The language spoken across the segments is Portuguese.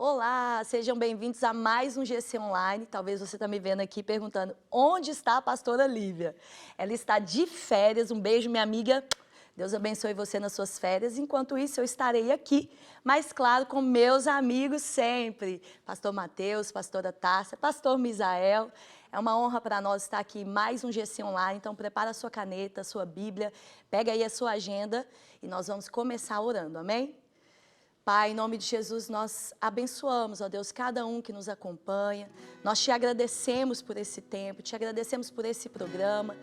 Olá, sejam bem-vindos a mais um GC Online. Talvez você está me vendo aqui perguntando onde está a pastora Lívia. Ela está de férias, um beijo minha amiga. Deus abençoe você nas suas férias. Enquanto isso, eu estarei aqui, mas claro, com meus amigos sempre. Pastor Mateus, pastora Tássia, pastor Misael. É uma honra para nós estar aqui em mais um GC Online. Então, prepara a sua caneta, a sua Bíblia, pega aí a sua agenda e nós vamos começar orando, amém? Pai, em nome de Jesus, nós abençoamos, ó Deus, cada um que nos acompanha. Nós te agradecemos por esse tempo, te agradecemos por esse programa,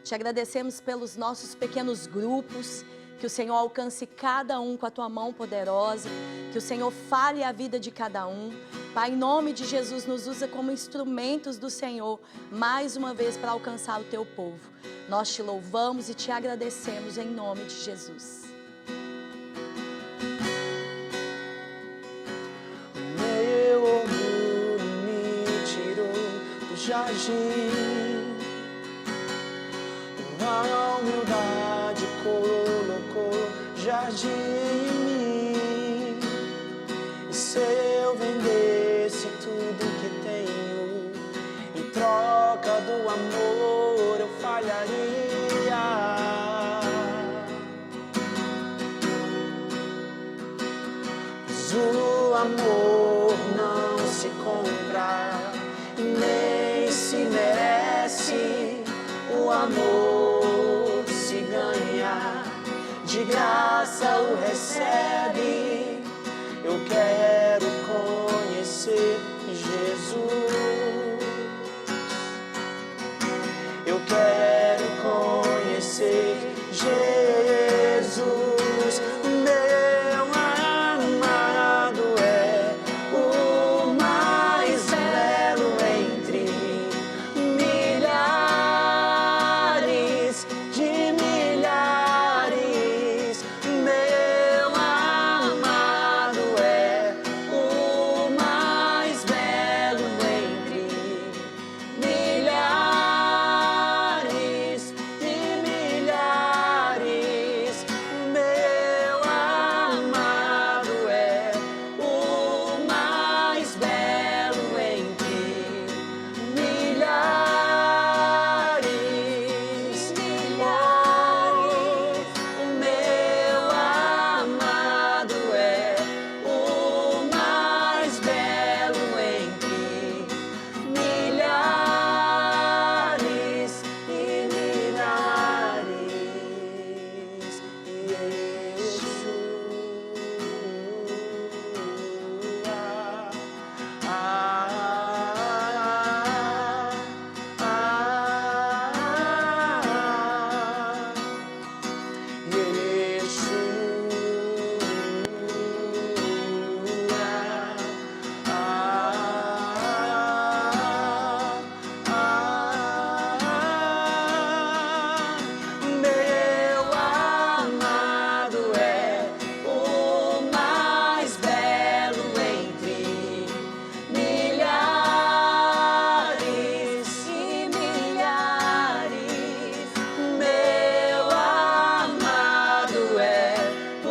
te agradecemos pelos nossos pequenos grupos, que o Senhor alcance cada um com a tua mão poderosa, que o Senhor fale a vida de cada um. Pai, em nome de Jesus, nos usa como instrumentos do Senhor, mais uma vez para alcançar o teu povo. Nós te louvamos e te agradecemos em nome de Jesus. Jardim, a humildade colocou jardim em mim. E se eu vendesse tudo que tenho, em troca do amor eu falharia. Mas o amor não se compra, nem se merece. O amor se ganha, de graça o recebe. Eu quero conhecer Jesus. Eu quero conhecer Jesus. Meu amado é o mais belo entre milhares de milhares. Meu amado é o mais belo entre milhares de milhares. Meu amado é o mais belo entre milhares, milhares. O meu amado é o mais belo entre milhares e milhares. Meu amado é o mais belo entre milhares e milhares. Meu amado é o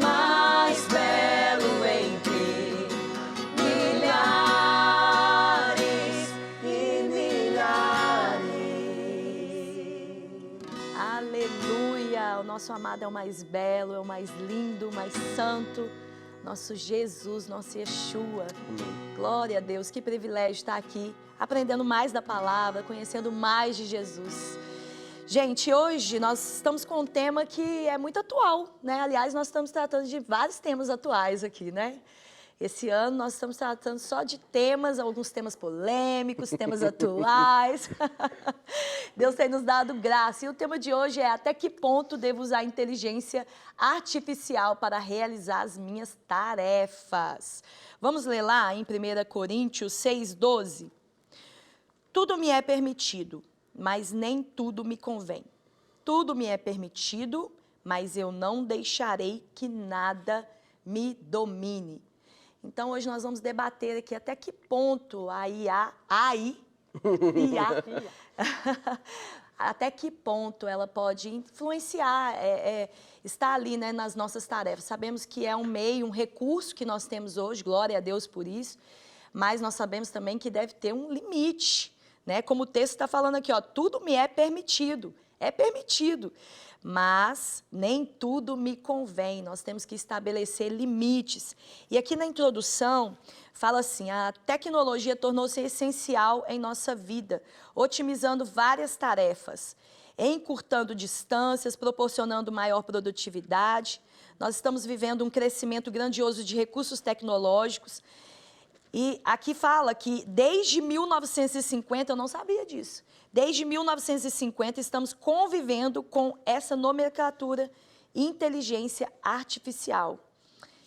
mais belo entre milhares e milhares. Aleluia! O nosso amado é o mais belo, é o mais lindo, o mais santo. Nosso Jesus, nosso Yeshua. Glória a Deus, que privilégio estar aqui, aprendendo mais da palavra, conhecendo mais de Jesus. Gente, hoje nós estamos com um tema que é muito atual, né? Aliás, nós estamos tratando de vários temas atuais aqui, né? Esse ano nós estamos tratando só de temas, alguns temas polêmicos, temas atuais. Deus tem nos dado graça. E o tema de hoje é: até que ponto devo usar a inteligência artificial para realizar as minhas tarefas? Vamos ler lá em 1 Coríntios 6:12. Tudo me é permitido, mas nem tudo me convém. Tudo me é permitido, mas eu não deixarei que nada me domine. Então, hoje nós vamos debater aqui até que ponto a IA até que ponto ela pode influenciar, estar ali, né, nas nossas tarefas. Sabemos que é um meio, um recurso que nós temos hoje, glória a Deus por isso, mas nós sabemos também que deve ter um limite, né? Como o texto está falando aqui, ó, tudo me é permitido, mas nem tudo me convém, nós temos que estabelecer limites. E aqui na introdução, fala assim, a tecnologia tornou-se essencial em nossa vida, otimizando várias tarefas, encurtando distâncias, proporcionando maior produtividade. Nós estamos vivendo um crescimento grandioso de recursos tecnológicos. E aqui fala que desde 1950, eu não sabia disso, desde 1950 estamos convivendo com essa nomenclatura inteligência artificial.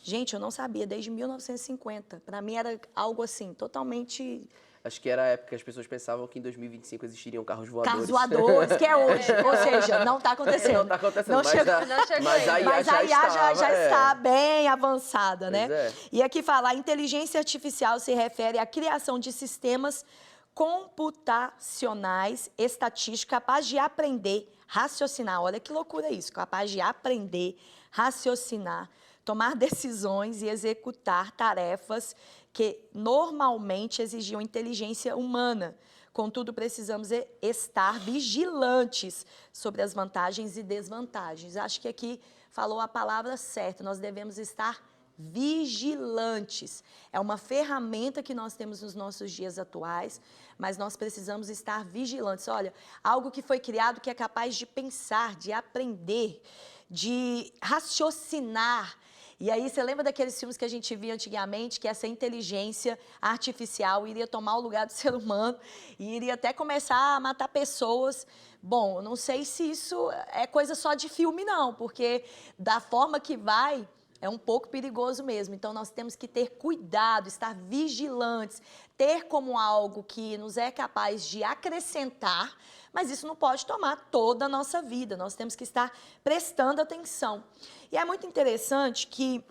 Gente, eu não sabia, desde 1950. Para mim era algo assim, totalmente... Acho que era a época que as pessoas pensavam que em 2025 existiriam carros voadores. Carros voadores, que é hoje. Ou seja, não está acontecendo. Não está acontecendo, Não chegou. mas a IA já está bem avançada, né? Pois é. E aqui fala, a inteligência artificial se refere à criação de sistemas computacionais, estatísticos, capazes de aprender, raciocinar. Olha que loucura isso, capaz de aprender, raciocinar, tomar decisões e executar tarefas que normalmente exigiam inteligência humana. Contudo, precisamos estar vigilantes sobre as vantagens e desvantagens. Acho que aqui falou a palavra certa, nós devemos estar vigilantes. É uma ferramenta que nós temos nos nossos dias atuais, mas nós precisamos estar vigilantes. Olha, algo que foi criado que é capaz de pensar, de aprender, de raciocinar. E aí, você lembra daqueles filmes que a gente via antigamente, que essa inteligência artificial iria tomar o lugar do ser humano e iria até começar a matar pessoas? Bom, eu não sei se isso é coisa só de filme, não, porque da forma que vai, é um pouco perigoso mesmo. Então, nós temos que ter cuidado, estar vigilantes, ter como algo que nos é capaz de acrescentar, mas isso não pode tomar toda a nossa vida. Nós temos que estar prestando atenção. E é muito interessante que,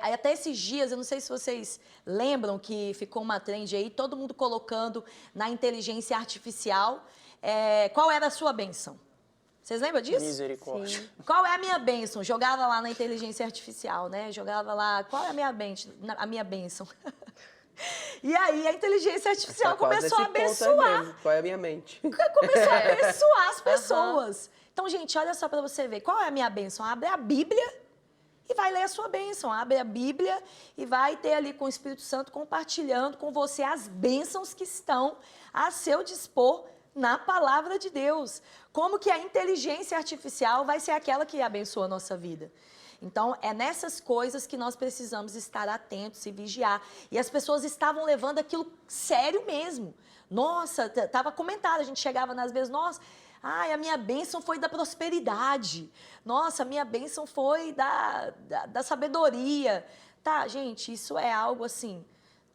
até esses dias, eu não sei se vocês lembram que ficou uma trend aí, todo mundo colocando na inteligência artificial, qual era a sua bênção? Vocês lembram disso? Misericórdia. Sim. Qual é a minha bênção? Jogava lá na inteligência artificial, né? Jogava lá, qual é a minha bênção? E aí a inteligência artificial começou a abençoar. Qual é a minha mente? Começou a abençoar as pessoas. Então, gente, olha só para você ver. Qual é a minha bênção? Abre a Bíblia e vai ler a sua bênção. Abre a Bíblia e vai ter ali com o Espírito Santo compartilhando com você as bênçãos que estão a seu dispor na palavra de Deus. Como que a inteligência artificial vai ser aquela que abençoa a nossa vida? Então, é nessas coisas que nós precisamos estar atentos e vigiar. E as pessoas estavam levando aquilo sério mesmo. Nossa, estava comentado, a gente chegava nas vezes, nossa, ai, a minha bênção foi da prosperidade. Nossa, a minha bênção foi da sabedoria. Tá, gente, isso é algo assim,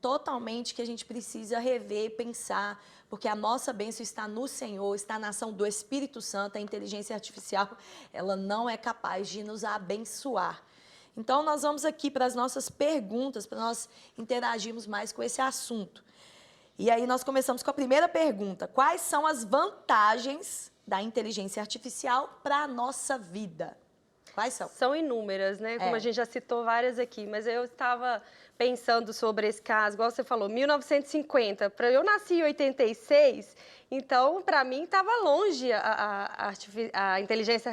totalmente que a gente precisa rever, pensar, porque a nossa bênção está no Senhor, está na ação do Espírito Santo. A inteligência artificial, ela não é capaz de nos abençoar. Então, nós vamos aqui para as nossas perguntas, para nós interagirmos mais com esse assunto. E aí nós começamos com a primeira pergunta. Quais são as vantagens da inteligência artificial para a nossa vida? Quais são? São inúmeras, né? Como a gente já citou várias aqui, mas eu estava pensando sobre esse caso, igual você falou, 1950, eu nasci em 86, então, para mim, estava longe a inteligência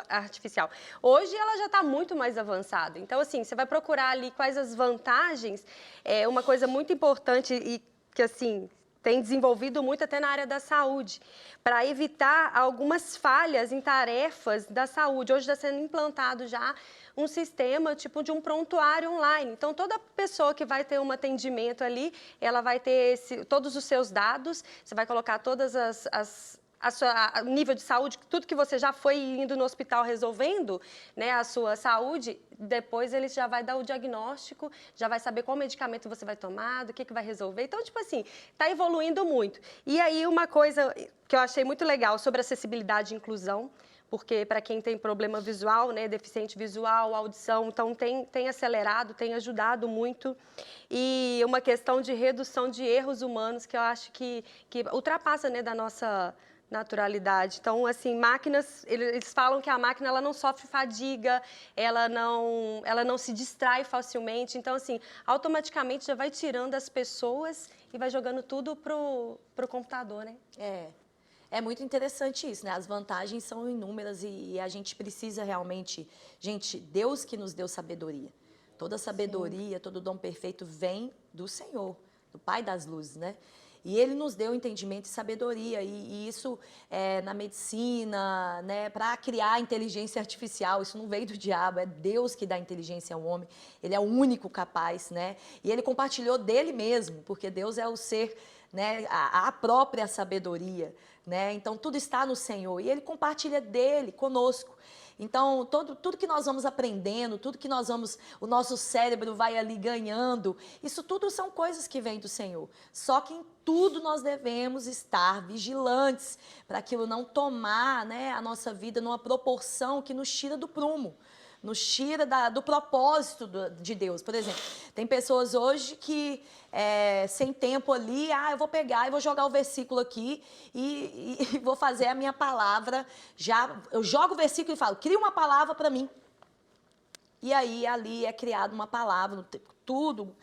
artificial. Hoje, ela já está muito mais avançada. Então, assim, você vai procurar ali quais as vantagens. É uma coisa muito importante e que, assim, tem desenvolvido muito até na área da saúde, para evitar algumas falhas em tarefas da saúde. Hoje está sendo implantado já um sistema tipo de um prontuário online. Então, toda pessoa que vai ter um atendimento ali, ela vai ter todos os seus dados, você vai colocar todas o nível de saúde, tudo que você já foi indo no hospital resolvendo, né, a sua saúde, depois ele já vai dar o diagnóstico, já vai saber qual medicamento você vai tomar, do que vai resolver. Então, tipo assim, está evoluindo muito. E aí, uma coisa que eu achei muito legal sobre acessibilidade e inclusão, porque para quem tem problema visual, né, deficiente visual, audição, então tem acelerado, tem ajudado muito. E uma questão de redução de erros humanos que eu acho que ultrapassa, né, da nossa naturalidade. Então, assim, máquinas, eles falam que a máquina ela não sofre fadiga, ela não se distrai facilmente. Então, assim, automaticamente já vai tirando as pessoas e vai jogando tudo pro computador, né? É muito interessante isso, né? As vantagens são inúmeras e a gente precisa realmente... Gente, Deus que nos deu sabedoria. Toda sabedoria, todo dom perfeito vem do Senhor, do Pai das luzes, né? E Ele nos deu entendimento e sabedoria, e isso na medicina, né, para criar inteligência artificial, isso não veio do diabo, é Deus que dá inteligência ao homem, Ele é o único capaz, né? E Ele compartilhou dele mesmo, porque Deus é o ser, né, a própria sabedoria, né? Então tudo está no Senhor, e Ele compartilha dele conosco. Então, tudo que nós vamos aprendendo, tudo que o nosso cérebro vai ali ganhando, isso tudo são coisas que vêm do Senhor. Só que em tudo nós devemos estar vigilantes para aquilo não tomar, né, a nossa vida numa proporção que nos tira do prumo, nos tira do propósito de Deus. Por exemplo, tem pessoas hoje que, sem tempo ali, eu vou pegar e vou jogar o versículo aqui e vou fazer a minha palavra. Eu jogo o versículo e falo, cria uma palavra para mim. E aí, ali é criada uma palavra, tudo,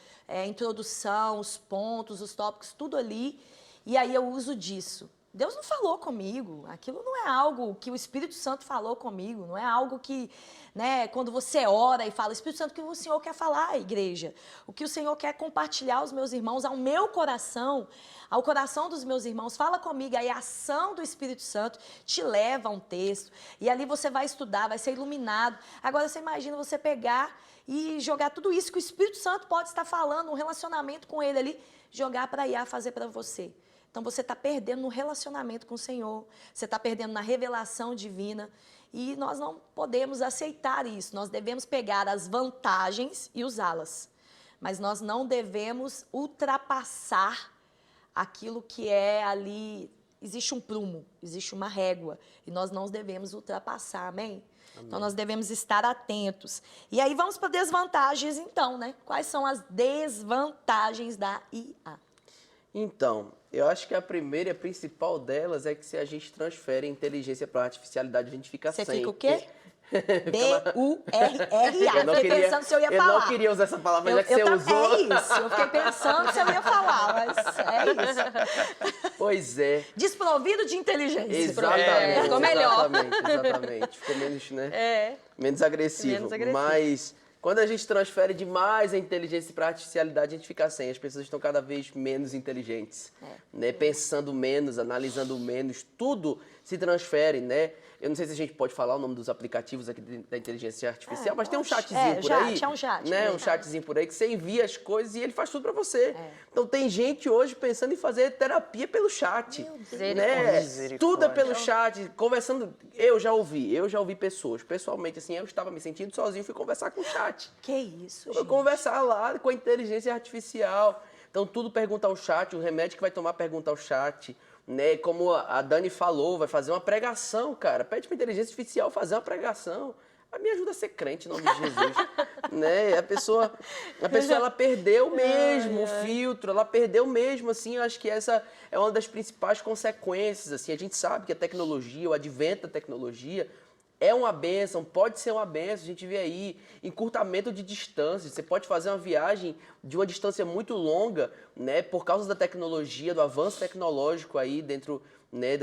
introdução, os pontos, os tópicos, tudo ali. E aí eu uso disso. Deus não falou comigo, aquilo não é algo que o Espírito Santo falou comigo, não é algo que, né, quando você ora e fala, Espírito Santo, o que o Senhor quer falar, igreja? O que o Senhor quer compartilhar aos meus irmãos, ao meu coração, ao coração dos meus irmãos, fala comigo, aí a ação do Espírito Santo te leva a um texto, e ali você vai estudar, vai ser iluminado. Agora você imagina você pegar e jogar tudo isso que o Espírito Santo pode estar falando, um relacionamento com ele ali, jogar para IA fazer para você. Então, você está perdendo no relacionamento com o Senhor, você está perdendo na revelação divina, e nós não podemos aceitar isso. Nós devemos pegar as vantagens e usá-las, mas nós não devemos ultrapassar aquilo que é ali. Existe um prumo, existe uma régua, e nós não devemos ultrapassar, amém? Então, nós devemos estar atentos. E aí, vamos para desvantagens, então, né? Quais são as desvantagens da IA? Então, eu acho que a primeira e a principal delas é que se a gente transfere a inteligência para a artificialidade, a gente fica sem. Você fica o quê? B-U-R-R-A. Eu fiquei pensando se eu ia falar. Eu não queria usar essa palavra, já que você usou. É isso, eu fiquei pensando se eu ia falar, mas é isso. Pois é. Desprovido de inteligência. Exatamente. Ficou melhor. Exatamente. Ficou menos, né? Menos agressivo. Menos agressivo. Mas quando a gente transfere demais a inteligência para a artificialidade, a gente fica sem. As pessoas estão cada vez menos inteligentes, né? Pensando menos, analisando menos, tudo se transfere, né? Eu não sei se a gente pode falar o nome dos aplicativos aqui da inteligência artificial, mas tem um chatzinho por aí. É um chat. Né? Um chatzinho por aí que você envia as coisas e ele faz tudo para você. Então tem gente hoje pensando em fazer terapia pelo chat. Né? Tudo é pelo chat, conversando. Eu já ouvi pessoas, pessoalmente, assim, eu estava me sentindo sozinho, fui conversar com o chat. Que isso, gente? Fui conversar lá com a inteligência artificial. Então tudo pergunta ao chat, o remédio que vai tomar pergunta ao chat. Né, como a Dani falou, vai fazer uma pregação, cara. Pede para a inteligência artificial fazer uma pregação. Me ajuda a ser crente em nome de Jesus. Né? A pessoa ela perdeu mesmo o filtro, ela perdeu mesmo, assim, eu acho que essa é uma das principais consequências, assim. A gente sabe que a tecnologia, o advento da tecnologia, é uma bênção, pode ser uma bênção. A gente vê aí encurtamento de distância. Você pode fazer uma viagem de uma distância muito longa, né, por causa da tecnologia, do avanço tecnológico aí dentro, né,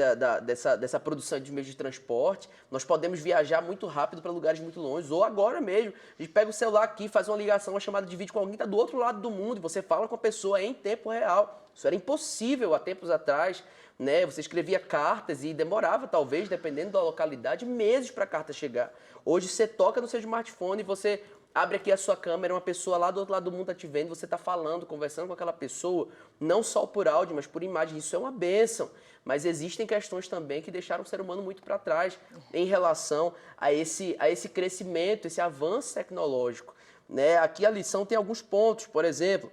dessa produção de meios de transporte. Nós podemos viajar muito rápido para lugares muito longe, ou agora mesmo. A gente pega o celular aqui, faz uma ligação, uma chamada de vídeo com alguém que está do outro lado do mundo e você fala com a pessoa em tempo real. Isso era impossível há tempos atrás. Né? Você escrevia cartas e demorava, talvez, dependendo da localidade, meses para a carta chegar. Hoje você toca no seu smartphone e você abre aqui a sua câmera, uma pessoa lá do outro lado do mundo está te vendo, você está falando, conversando com aquela pessoa, não só por áudio, mas por imagem. Isso é uma bênção. Mas existem questões também que deixaram o ser humano muito para trás em relação a esse crescimento, esse avanço tecnológico. Né? Aqui a lição tem alguns pontos, por exemplo,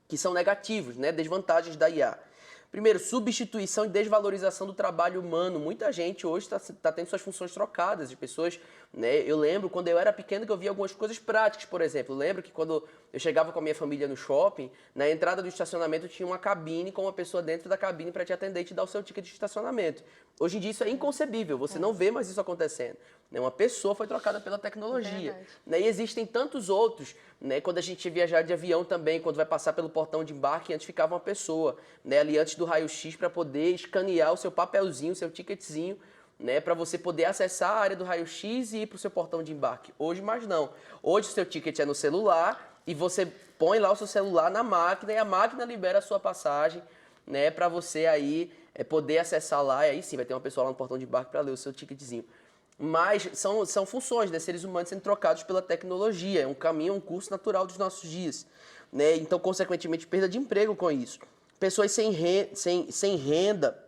que são negativos, né? Desvantagens da IA. Primeiro, substituição e desvalorização do trabalho humano. Muita gente hoje está tendo suas funções trocadas. De pessoas, né? Eu lembro quando eu era pequeno que eu via algumas coisas práticas, por exemplo. Eu lembro que quando eu chegava com a minha família no shopping, na entrada do estacionamento tinha uma cabine com uma pessoa dentro da cabine para te atender e te dar o seu ticket de estacionamento. Hoje em dia isso é inconcebível, você não vê mais isso acontecendo. Uma pessoa foi trocada pela tecnologia. Né? E existem tantos outros. Né? Quando a gente viajar de avião também, quando vai passar pelo portão de embarque, antes ficava uma pessoa, né? Ali antes do raio-x para poder escanear o seu papelzinho, o seu ticketzinho, né? Para você poder acessar a área do raio-x e ir para o seu portão de embarque. Hoje mais não. Hoje o seu ticket é no celular e você põe lá o seu celular na máquina e a máquina libera a sua passagem, né? Para você aí poder acessar lá e aí sim vai ter uma pessoa lá no portão de embarque para ler o seu ticketzinho. Mas são funções, né, seres humanos sendo trocados pela tecnologia. É um caminho, um curso natural dos nossos dias. Né? Então, consequentemente, perda de emprego com isso. Pessoas sem renda,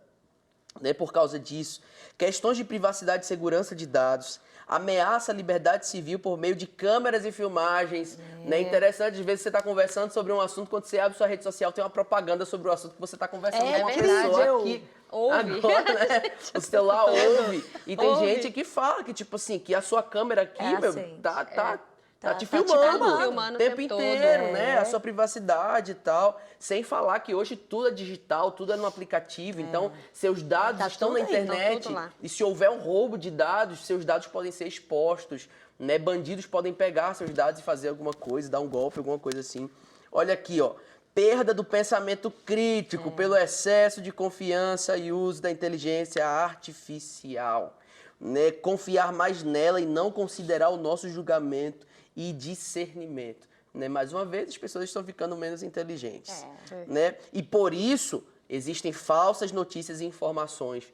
né, por causa disso. Questões de privacidade e segurança de dados. Ameaça à liberdade civil por meio de câmeras e filmagens. Né? Interessante, às vezes você está conversando sobre um assunto, quando você abre sua rede social, tem uma propaganda sobre o assunto que você está conversando com uma pessoa que... Ouve. Agora, né? O celular ouve. E tem Ouve. gente que fala que, tipo assim, que a sua câmera aqui, meu, assim, tá te tá te filmando filmando o o tempo tempo inteiro, todo. né? A sua privacidade e tal. Sem falar que hoje tudo é digital, tudo é no aplicativo. Então, seus dados Tá estão tudo na aí, internet. estão tudo lá. E se houver um roubo de dados, seus dados podem ser expostos. Né? Bandidos podem pegar seus dados e fazer alguma coisa, dar um golpe, alguma coisa assim. Olha aqui, ó. Perda do pensamento crítico pelo excesso de confiança e uso da inteligência artificial. Né? Confiar mais nela e não considerar o nosso julgamento e discernimento. Né? Mais uma vez, as pessoas estão ficando menos inteligentes. Né? E por isso, existem falsas notícias e informações.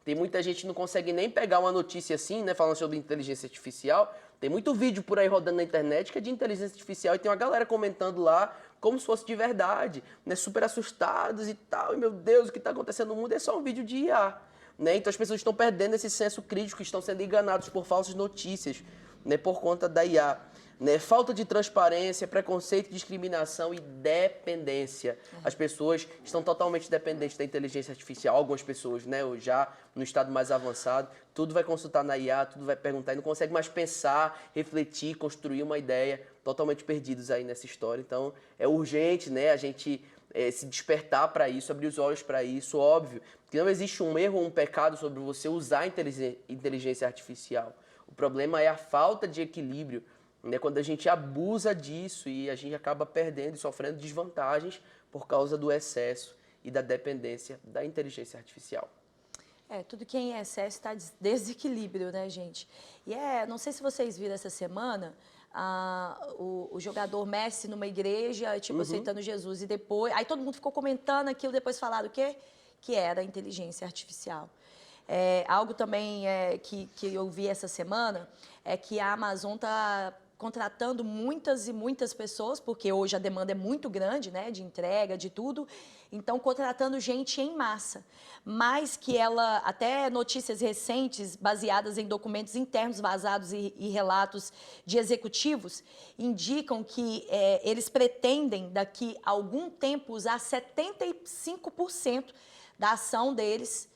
Tem muita gente que não consegue nem pegar uma notícia assim, né, falando sobre inteligência artificial. Tem muito vídeo por aí rodando na internet que é de inteligência artificial e tem uma galera comentando lá como se fosse de verdade, né, super assustados e tal. E, meu Deus, o que está acontecendo no mundo é só um vídeo de IA. Né? Então, as pessoas estão perdendo esse senso crítico, estão sendo enganados por falsas notícias, né, por conta da IA. Né? Falta de transparência, preconceito, discriminação e dependência. As pessoas estão totalmente dependentes da inteligência artificial. Algumas pessoas, né, já no estado mais avançado, tudo vai consultar na IA, tudo vai perguntar e não consegue mais pensar, refletir, construir uma ideia, totalmente perdidos aí nessa história. Então, é urgente, né, a gente se despertar para isso, abrir os olhos para isso. Óbvio que não existe um erro ou um pecado sobre você usar a inteligência artificial. O problema é a falta de equilíbrio, né, quando a gente abusa disso e a gente acaba perdendo e sofrendo desvantagens por causa do excesso e da dependência da inteligência artificial. Tudo que é em excesso está desequilíbrio, né, gente? E não sei se vocês viram essa semana, o jogador Messi numa igreja, tipo, aceitando Jesus, e depois... Aí todo mundo ficou comentando aquilo, depois falaram o quê? Que era inteligência artificial. Algo também que eu vi essa semana é que a Amazon está contratando muitas e muitas pessoas, porque hoje a demanda é muito grande, né, de entrega, de tudo, então contratando gente em massa, mas que ela, até notícias recentes, baseadas em documentos internos vazados e relatos de executivos, indicam que eles pretendem, daqui a algum tempo, usar 75% da ação deles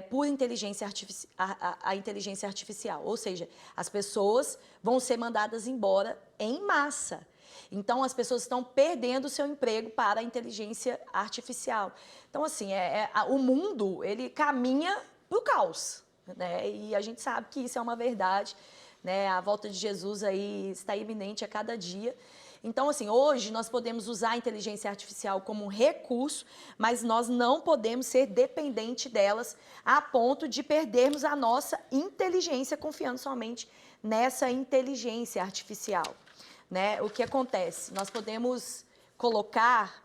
por inteligência a inteligência artificial. Ou seja, as pessoas vão ser mandadas embora em massa. Então, as pessoas estão perdendo o seu emprego para a inteligência artificial. Então, assim, o mundo, ele caminha para o caos, né? E a gente sabe que isso é uma verdade, né? A volta de Jesus aí está iminente a cada dia. Então, assim, hoje nós podemos usar a inteligência artificial como um recurso, mas nós não podemos ser dependentes delas a ponto de perdermos a nossa inteligência confiando somente nessa inteligência artificial. Né? O que acontece? Nós podemos colocar...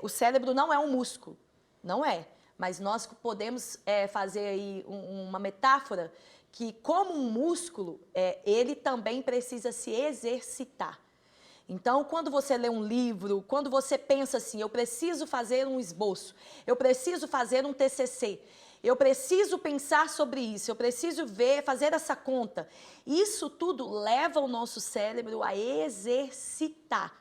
o cérebro não é um músculo, não é. Mas nós podemos fazer aí uma metáfora que, como um músculo, ele também precisa se exercitar. Então, quando você lê um livro, quando você pensa assim, eu preciso fazer um esboço, eu preciso fazer um TCC, eu preciso pensar sobre isso, eu preciso fazer essa conta. Isso tudo leva o nosso cérebro a exercitar.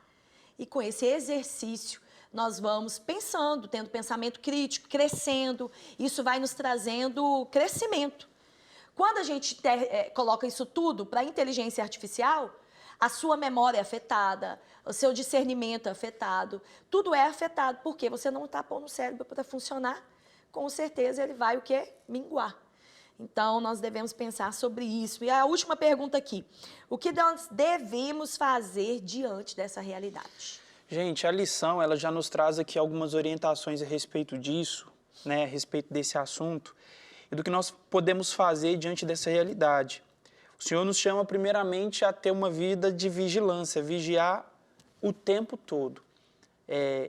E com esse exercício, nós vamos pensando, tendo pensamento crítico, crescendo. Isso vai nos trazendo crescimento. Quando a gente coloca isso tudo para a inteligência artificial, a sua memória é afetada, o seu discernimento é afetado, tudo é afetado, porque você não está pondo o cérebro para funcionar, com certeza ele vai o quê? Minguar. Então, nós devemos pensar sobre isso. E a última pergunta aqui, o que nós devemos fazer diante dessa realidade? Gente, a lição, ela já nos traz aqui algumas orientações a respeito disso, né, a respeito desse assunto, e do que nós podemos fazer diante dessa realidade. O Senhor nos chama primeiramente a ter uma vida de vigilância, vigiar o tempo todo.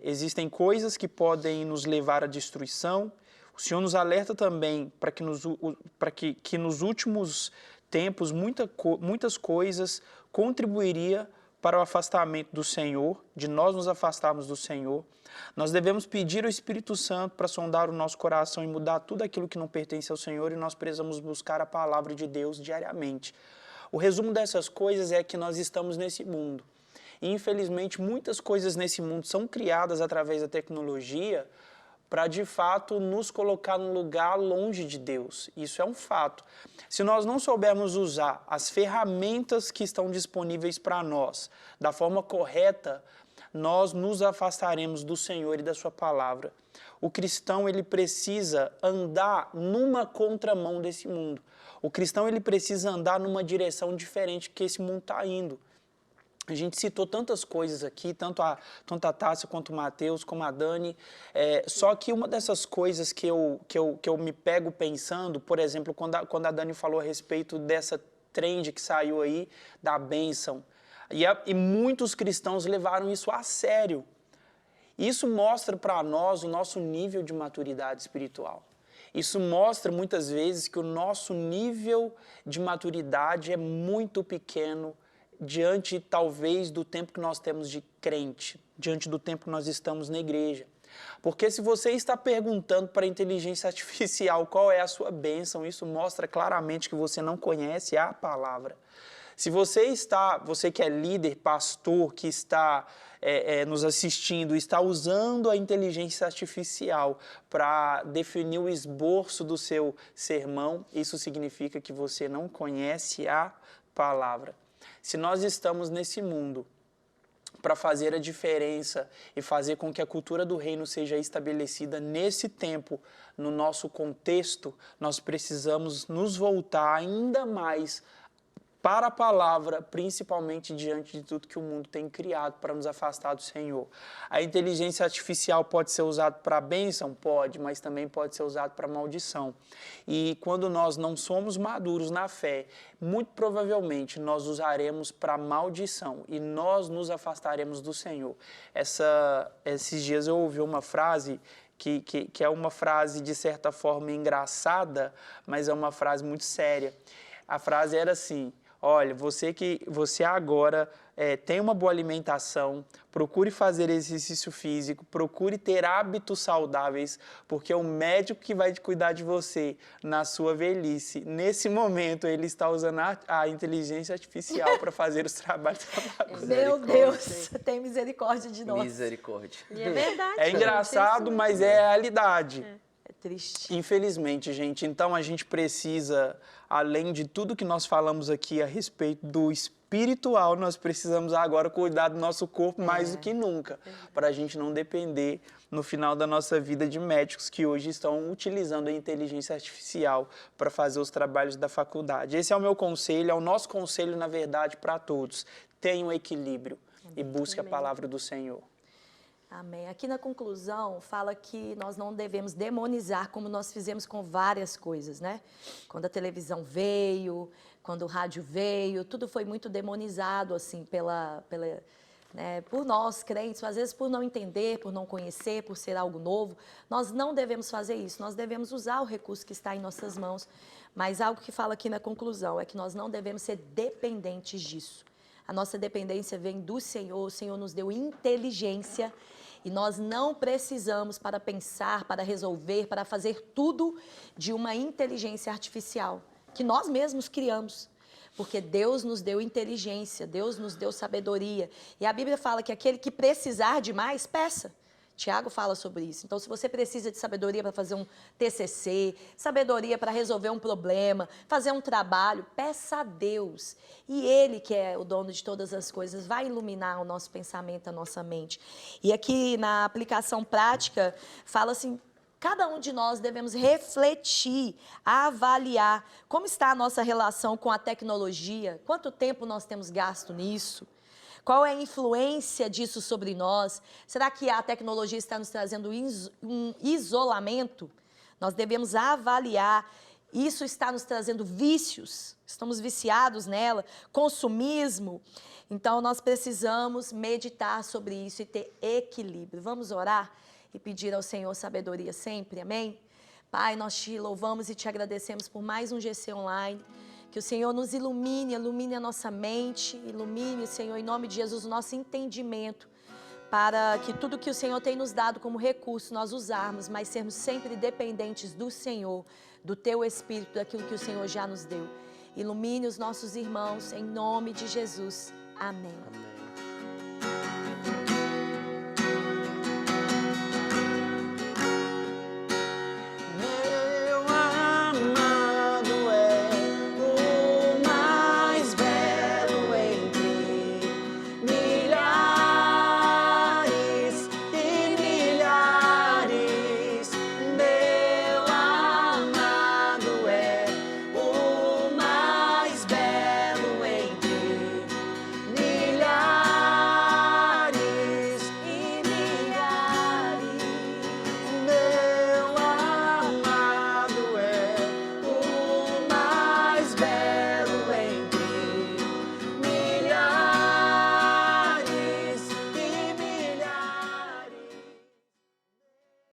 Existem coisas que podem nos levar à destruição. O Senhor nos alerta também para que nos últimos tempos muitas coisas contribuiria para o afastamento do Senhor, de nós nos afastarmos do Senhor. Nós devemos pedir ao Espírito Santo para sondar o nosso coração e mudar tudo aquilo que não pertence ao Senhor, e nós precisamos buscar a palavra de Deus diariamente. O resumo dessas coisas é que nós estamos nesse mundo. E, infelizmente, muitas coisas nesse mundo são criadas através da tecnologia para, de fato, nos colocar num lugar longe de Deus. Isso é um fato. Se nós não soubermos usar as ferramentas que estão disponíveis para nós da forma correta, nós nos afastaremos do Senhor e da sua palavra. O cristão, ele precisa andar numa contramão desse mundo. O cristão, ele precisa andar numa direção diferente que esse mundo está indo. A gente citou tantas coisas aqui, tanto a Tássia quanto o Matheus, como a Dani, só que uma dessas coisas que eu me pego pensando, por exemplo, quando a Dani falou a respeito dessa trend que saiu aí, da bênção, e muitos cristãos levaram isso a sério. Isso mostra para nós o nosso nível de maturidade espiritual. Isso mostra muitas vezes que o nosso nível de maturidade é muito pequeno diante, talvez, do tempo que nós temos de crente, diante do tempo que nós estamos na igreja. Porque se você está perguntando para a inteligência artificial qual é a sua bênção, isso mostra claramente que você não conhece a palavra. Se você que é líder, pastor, que está nos assistindo, está usando a inteligência artificial para definir o esboço do seu sermão, isso significa que você não conhece a palavra. Se nós estamos nesse mundo para fazer a diferença e fazer com que a cultura do reino seja estabelecida nesse tempo, no nosso contexto, nós precisamos nos voltar ainda mais para a palavra, principalmente diante de tudo que o mundo tem criado para nos afastar do Senhor. A inteligência artificial pode ser usada para a bênção? Pode, mas também pode ser usada para a maldição. E quando nós não somos maduros na fé, muito provavelmente nós usaremos para maldição e nós nos afastaremos do Senhor. Esses dias eu ouvi uma frase que é uma frase de certa forma engraçada, mas é uma frase muito séria. A frase era assim: olha, você agora tem uma boa alimentação, procure fazer exercício físico, procure ter hábitos saudáveis, porque o médico que vai cuidar de você na sua velhice, nesse momento, ele está usando a inteligência artificial para fazer os trabalhos da faculdade. Meu Deus, tem misericórdia de nós. Misericórdia. E é verdade. É engraçado, mas é a realidade. É triste. Infelizmente, gente. Então, a gente precisa, além de tudo que nós falamos aqui a respeito do espiritual, nós precisamos agora cuidar do nosso corpo mais do que nunca, para a gente não depender, no final da nossa vida, de médicos que hoje estão utilizando a inteligência artificial para fazer os trabalhos da faculdade. Esse é o meu conselho, é o nosso conselho, na verdade, para todos. Tenha um equilíbrio e busque a palavra do Senhor. Amém. Aqui na conclusão fala que nós não devemos demonizar como nós fizemos com várias coisas, né? Quando a televisão veio, quando o rádio veio, tudo foi muito demonizado, assim, por nós crentes, às vezes por não entender, por não conhecer, por ser algo novo. Nós não devemos fazer isso, nós devemos usar o recurso que está em nossas mãos, mas algo que fala aqui na conclusão é que nós não devemos ser dependentes disso. A nossa dependência vem do Senhor, o Senhor nos deu inteligência e nós não precisamos para pensar, para resolver, para fazer tudo de uma inteligência artificial, que nós mesmos criamos. Porque Deus nos deu inteligência, Deus nos deu sabedoria. E a Bíblia fala que aquele que precisar de mais, peça. Tiago fala sobre isso. Então, se você precisa de sabedoria para fazer um TCC, sabedoria para resolver um problema, fazer um trabalho, peça a Deus. E Ele, que é o dono de todas as coisas, vai iluminar o nosso pensamento, a nossa mente. E aqui na aplicação prática, fala assim, cada um de nós devemos refletir, avaliar como está a nossa relação com a tecnologia, quanto tempo nós temos gasto nisso. Qual é a influência disso sobre nós? Será que a tecnologia está nos trazendo um isolamento? Nós devemos avaliar. Isso está nos trazendo vícios? Estamos viciados nela? Consumismo? Então, nós precisamos meditar sobre isso e ter equilíbrio. Vamos orar e pedir ao Senhor sabedoria sempre, amém? Pai, nós te louvamos e te agradecemos por mais um GC Online. Que o Senhor nos ilumine, ilumine a nossa mente, ilumine, Senhor, em nome de Jesus, o nosso entendimento, para que tudo que o Senhor tem nos dado como recurso nós usarmos, mas sermos sempre dependentes do Senhor, do Teu Espírito, daquilo que o Senhor já nos deu. Ilumine os nossos irmãos, em nome de Jesus. Amém. Amém.